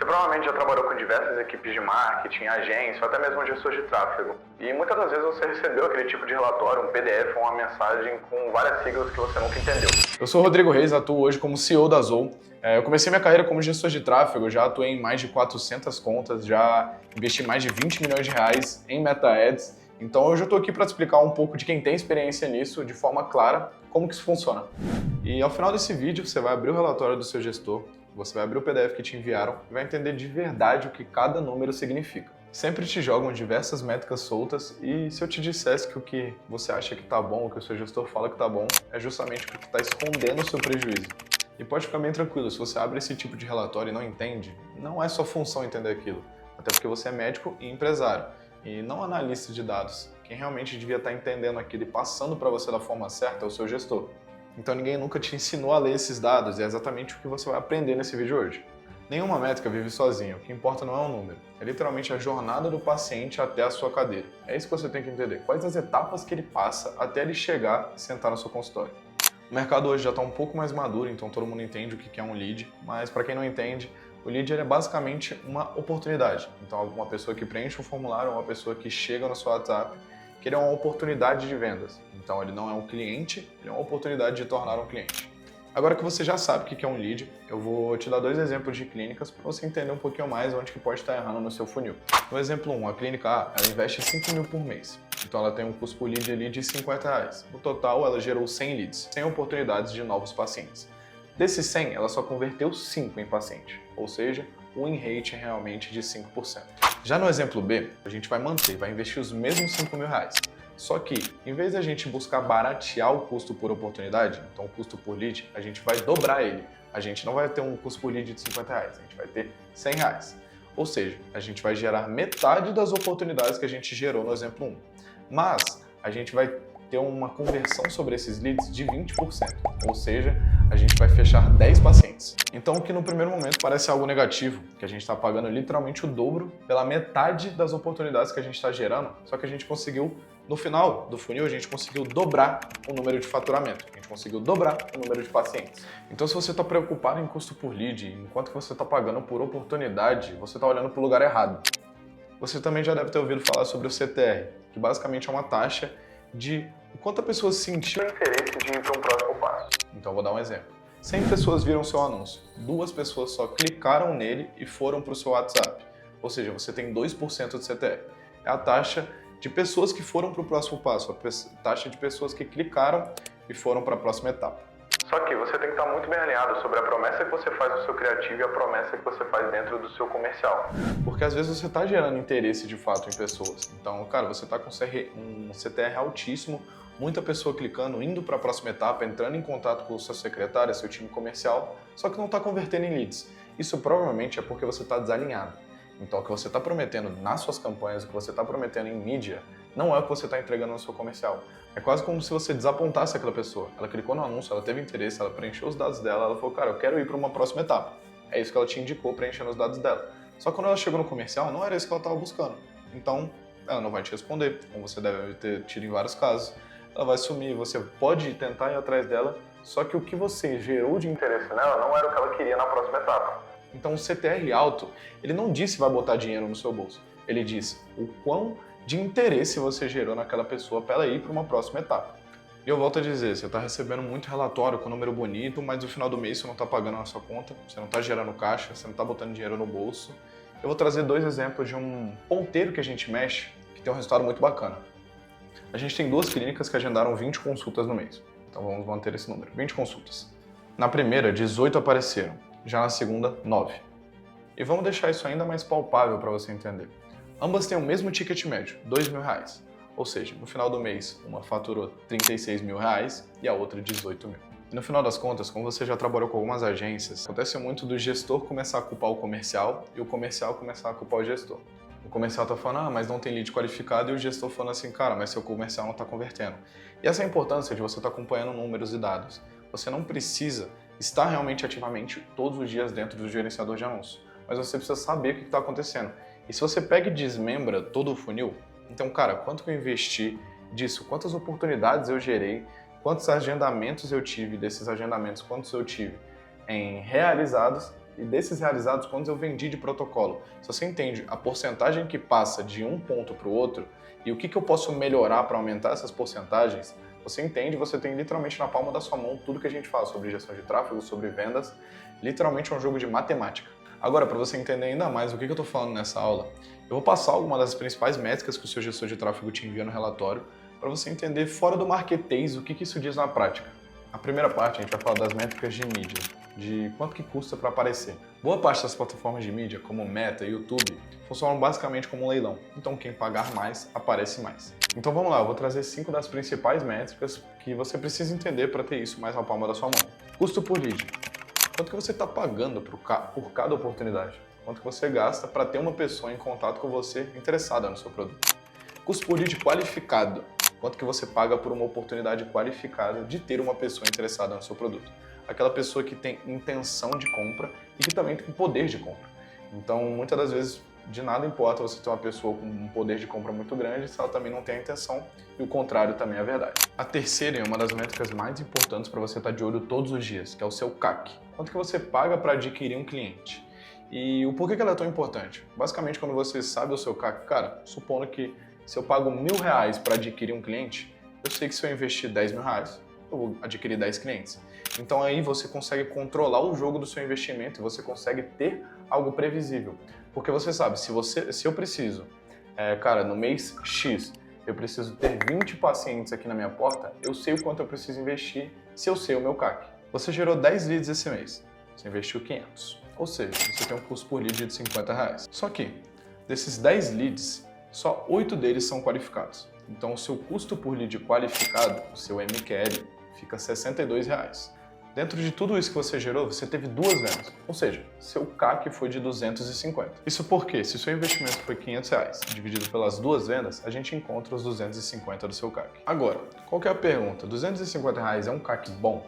Você provavelmente já trabalhou com diversas equipes de marketing, agência, ou até mesmo gestor de tráfego. E muitas das vezes você recebeu aquele tipo de relatório, um PDF ou uma mensagem com várias siglas que você nunca entendeu. Eu sou o Rodrigo Reis, atuo hoje como CEO da Zou. Eu comecei minha carreira como gestor de tráfego, já atuei em mais de 400 contas, já investi mais de 20 milhões de reais em Meta Ads. Então hoje eu estou aqui para te explicar um pouco de quem tem experiência nisso, de forma clara, como que isso funciona. E ao final desse vídeo você vai abrir o relatório do seu gestor, você vai abrir o PDF que te enviaram e vai entender de verdade o que cada número significa. Sempre te jogam diversas métricas soltas e se eu te dissesse que o que você acha que tá bom, o que o seu gestor fala que tá bom, é justamente porque está escondendo o seu prejuízo. E pode ficar bem tranquilo, se você abre esse tipo de relatório e não entende, não é sua função entender aquilo. Até porque você é médico e empresário, e não analista de dados. Quem realmente devia estar entendendo aquilo e passando para você da forma certa é o seu gestor. Então ninguém nunca te ensinou a ler esses dados e é exatamente o que você vai aprender nesse vídeo hoje. Nenhuma métrica vive sozinha, o que importa não é o número, é literalmente a jornada do paciente até a sua cadeira. É isso que você tem que entender, quais as etapas que ele passa até ele chegar e sentar no seu consultório. O mercado hoje já está um pouco mais maduro, então todo mundo entende o que é um lead, mas para quem não entende, o lead é basicamente uma oportunidade. Então uma pessoa que preenche um formulário, uma pessoa que chega no seu WhatsApp, que ele é uma oportunidade de vendas. Então ele não é um cliente, ele é uma oportunidade de tornar um cliente. Agora que você já sabe o que é um lead, eu vou te dar 2 exemplos de clínicas para você entender um pouquinho mais onde que pode estar errando no seu funil. No exemplo 1, a clínica A, ela investe 5 mil por mês. Então ela tem um custo por lead ali de R$50. No total, ela gerou 100 leads, 100 oportunidades de novos pacientes. Desses 100, ela só converteu 5 em paciente, ou seja, o win rate é realmente de 5%. Já no exemplo B, a gente vai investir os mesmos 5 mil reais. Só que, em vez de a gente buscar baratear o custo por oportunidade, então o custo por lead, a gente vai dobrar ele. A gente não vai ter um custo por lead de 50 reais, a gente vai ter 100 reais. Ou seja, a gente vai gerar metade das oportunidades que a gente gerou no exemplo 1. Mas a gente vai ter uma conversão sobre esses leads de 20%. Ou seja, a gente vai fechar 10 pacientes. Então, o que no primeiro momento parece algo negativo, que a gente está pagando literalmente o dobro pela metade das oportunidades que a gente está gerando, só que a gente conseguiu, no final do funil, a gente conseguiu dobrar o número de faturamento, a gente conseguiu dobrar o número de pacientes. Então, se você está preocupado em custo por lead, enquanto você está pagando por oportunidade, você está olhando para o lugar errado. Você também já deve ter ouvido falar sobre o CTR, que basicamente é uma taxa de o quanto a pessoa sentiu Interesse de ir para um próximo passo. Então, vou dar um exemplo. 100 pessoas viram seu anúncio, 2 pessoas só clicaram nele e foram para o seu WhatsApp. Ou seja, você tem 2% de CTR. É a taxa de pessoas que foram para o próximo passo, a taxa de pessoas que clicaram e foram para a próxima etapa. Só que você tem que estar muito bem alinhado sobre a promessa que você faz no seu criativo e a promessa que você faz dentro do seu comercial. Porque às vezes você está gerando interesse de fato em pessoas. Então, cara, você está com um CTR altíssimo, muita pessoa clicando, indo para a próxima etapa, entrando em contato com sua secretária, seu time comercial, só que não está convertendo em leads. Isso provavelmente é porque você está desalinhado. Então, o que você está prometendo nas suas campanhas, o que você está prometendo em mídia, não é o que você está entregando no seu comercial. É quase como se você desapontasse aquela pessoa. Ela clicou no anúncio, ela teve interesse, ela preencheu os dados dela, ela falou, cara, eu quero ir para uma próxima etapa. É isso que ela te indicou preenchendo os dados dela. Só que quando ela chegou no comercial, não era isso que ela estava buscando. Então, ela não vai te responder, como você deve ter tido em vários casos. Ela vai sumir, você pode tentar ir atrás dela, só que o que você gerou de interesse nela não era o que ela queria na próxima etapa. Então o CTR alto, ele não disse vai botar dinheiro no seu bolso, ele diz o quão de interesse você gerou naquela pessoa para ela ir para uma próxima etapa. E eu volto a dizer, você está recebendo muito relatório com número bonito, mas no final do mês você não está pagando na sua conta, você não está gerando caixa, você não está botando dinheiro no bolso. Eu vou trazer 2 exemplos de um ponteiro que a gente mexe, que tem um resultado muito bacana. A gente tem 2 clínicas que agendaram 20 consultas no mês, então vamos manter esse número, 20 consultas. Na primeira, 18 apareceram. Já na segunda, 9. E vamos deixar isso ainda mais palpável para você entender. Ambas têm o mesmo ticket médio, R$2.000. Ou seja, no final do mês, uma faturou R$36 mil e a outra 18 mil. E no final das contas, como você já trabalhou com algumas agências, acontece muito do gestor começar a culpar o comercial e o comercial começar a culpar o gestor. O comercial tá falando, mas não tem lead qualificado, e o gestor falando assim, cara, mas seu comercial não está convertendo. E essa é a importância de você estar acompanhando números e dados. Você não precisa estar realmente ativamente todos os dias dentro do gerenciador de anúncios, mas você precisa saber o que está acontecendo. E se você pega e desmembra todo o funil, então, cara, quanto que eu investi disso? Quantas oportunidades eu gerei? Quantos agendamentos eu tive desses agendamentos? Quantos eu tive em realizados? e desses realizados, quantos eu vendi de protocolo. Se você entende a porcentagem que passa de um ponto para o outro e o que eu posso melhorar para aumentar essas porcentagens, você entende, você tem literalmente na palma da sua mão tudo que a gente fala sobre gestão de tráfego, sobre vendas. Literalmente é um jogo de matemática. Agora, para você entender ainda mais o que eu estou falando nessa aula, eu vou passar algumas das principais métricas que o seu gestor de tráfego te envia no relatório para você entender fora do marketês o que isso diz na prática. Na primeira parte, a gente vai falar das métricas de mídia, de quanto que custa para aparecer. Boa parte das plataformas de mídia, como Meta e YouTube, funcionam basicamente como um leilão. Então, quem pagar mais, aparece mais. Então vamos lá, eu vou trazer 5 das principais métricas que você precisa entender para ter isso mais na palma da sua mão. Custo por lead. Quanto que você está pagando por cada oportunidade? Quanto que você gasta para ter uma pessoa em contato com você interessada no seu produto? Custo por lead qualificado. Quanto que você paga por uma oportunidade qualificada de ter uma pessoa interessada no seu produto? Aquela pessoa que tem intenção de compra e que também tem poder de compra. Então, muitas das vezes, de nada importa você ter uma pessoa com um poder de compra muito grande se ela também não tem a intenção, e o contrário também é verdade. A terceira é uma das métricas mais importantes para você estar de olho todos os dias, que é o seu CAC. Quanto que você paga para adquirir um cliente? E o porquê que ela é tão importante? Basicamente, quando você sabe o seu CAC, cara, supondo que se eu pago R$1.000 para adquirir um cliente, eu sei que se eu investir R$10.000, eu vou adquirir 10 clientes. Então aí você consegue controlar o jogo do seu investimento e você consegue ter algo previsível. Porque você sabe, se eu preciso, no mês X, eu preciso ter 20 pacientes aqui na minha porta, eu sei o quanto eu preciso investir se eu sei o meu CAC. Você gerou 10 leads esse mês, você investiu 500. Ou seja, você tem um custo por lead de R$50. Só que, desses 10 leads, só 8 deles são qualificados. Então, o seu custo por lead qualificado, o seu MQL, fica R$62. Dentro de tudo isso que você gerou, você teve 2 vendas. Ou seja, seu CAC foi de 250. Isso porque, se o seu investimento foi R$500, dividido pelas 2 vendas, a gente encontra os 250 do seu CAC. Agora, qual que é a pergunta? R$250 é um CAC bom?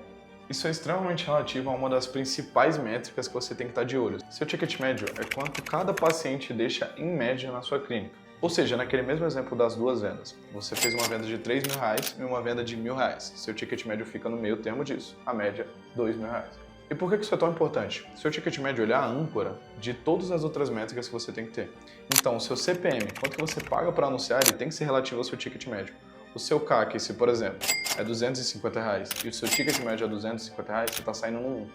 Isso é extremamente relativo a uma das principais métricas que você tem que estar de olho. Seu ticket médio é quanto cada paciente deixa em média na sua clínica. Ou seja, naquele mesmo exemplo das 2 vendas, você fez uma venda de R$3.000 e uma venda de R$1.000. Seu ticket médio fica no meio termo disso, a média R$2.000. E por que isso é tão importante? Seu ticket médio é a âncora de todas as outras métricas que você tem que ter. Então, o seu CPM, quanto que você paga para anunciar, ele tem que ser relativo ao seu ticket médio. O seu CAC, se por exemplo, é R$250 e o seu ticket médio é R$250, você está saindo no 1.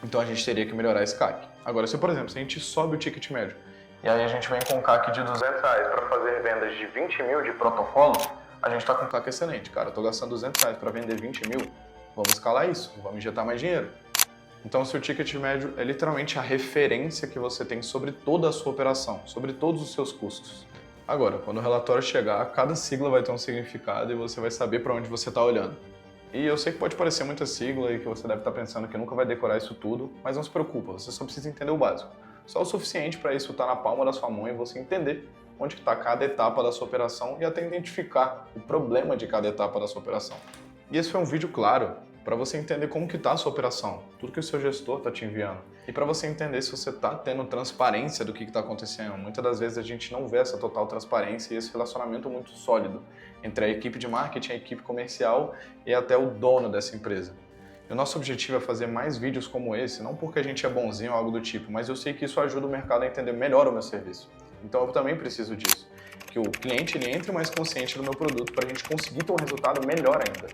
Então a gente teria que melhorar esse CAC. Agora, se por exemplo, se a gente sobe o ticket médio, e aí a gente vem com um CAC de R$200 para fazer vendas de 20 mil de protocolo, a gente está com um CAC excelente, cara. Eu estou gastando R$200 para vender 20 mil, vamos escalar isso, vamos injetar mais dinheiro. Então o seu ticket médio é literalmente a referência que você tem sobre toda a sua operação, sobre todos os seus custos. Agora, quando o relatório chegar, cada sigla vai ter um significado e você vai saber para onde você está olhando. E eu sei que pode parecer muita sigla e que você deve estar pensando que nunca vai decorar isso tudo, mas não se preocupa, você só precisa entender o básico. Só o suficiente para isso estar na palma da sua mão e você entender onde está cada etapa da sua operação e até identificar o problema de cada etapa da sua operação. E esse foi um vídeo claro para você entender como que está a sua operação, tudo que o seu gestor está te enviando. E para você entender se você está tendo transparência do que está acontecendo. Muitas das vezes a gente não vê essa total transparência e esse relacionamento muito sólido entre a equipe de marketing, a equipe comercial e até o dono dessa empresa. E o nosso objetivo é fazer mais vídeos como esse, não porque a gente é bonzinho ou algo do tipo, mas eu sei que isso ajuda o mercado a entender melhor o meu serviço. Então eu também preciso disso, que o cliente ele entre mais consciente do meu produto para a gente conseguir ter um resultado melhor ainda.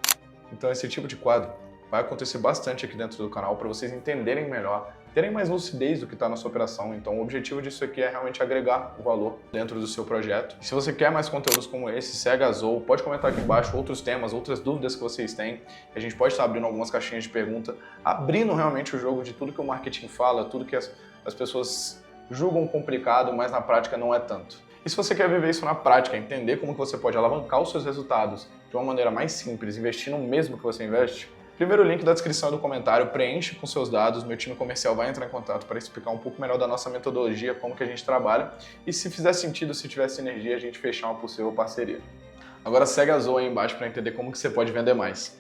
Então esse tipo de quadro vai acontecer bastante aqui dentro do canal para vocês entenderem melhor, terem mais lucidez do que está na sua operação. Então o objetivo disso aqui é realmente agregar o valor dentro do seu projeto. E se você quer mais conteúdos como esse, segue a Zou, pode comentar aqui embaixo outros temas, outras dúvidas que vocês têm. A gente pode estar abrindo algumas caixinhas de pergunta, abrindo realmente o jogo de tudo que o marketing fala, tudo que as pessoas julgam complicado, mas na prática não é tanto. E se você quer viver isso na prática, entender como que você pode alavancar os seus resultados de uma maneira mais simples, investindo no mesmo que você investe, primeiro link da descrição do comentário, preenche com seus dados, meu time comercial vai entrar em contato para explicar um pouco melhor da nossa metodologia, como que a gente trabalha, e se fizer sentido, se tiver sinergia, a gente fechar uma possível parceria. Agora segue a Zou aí embaixo para entender como que você pode vender mais.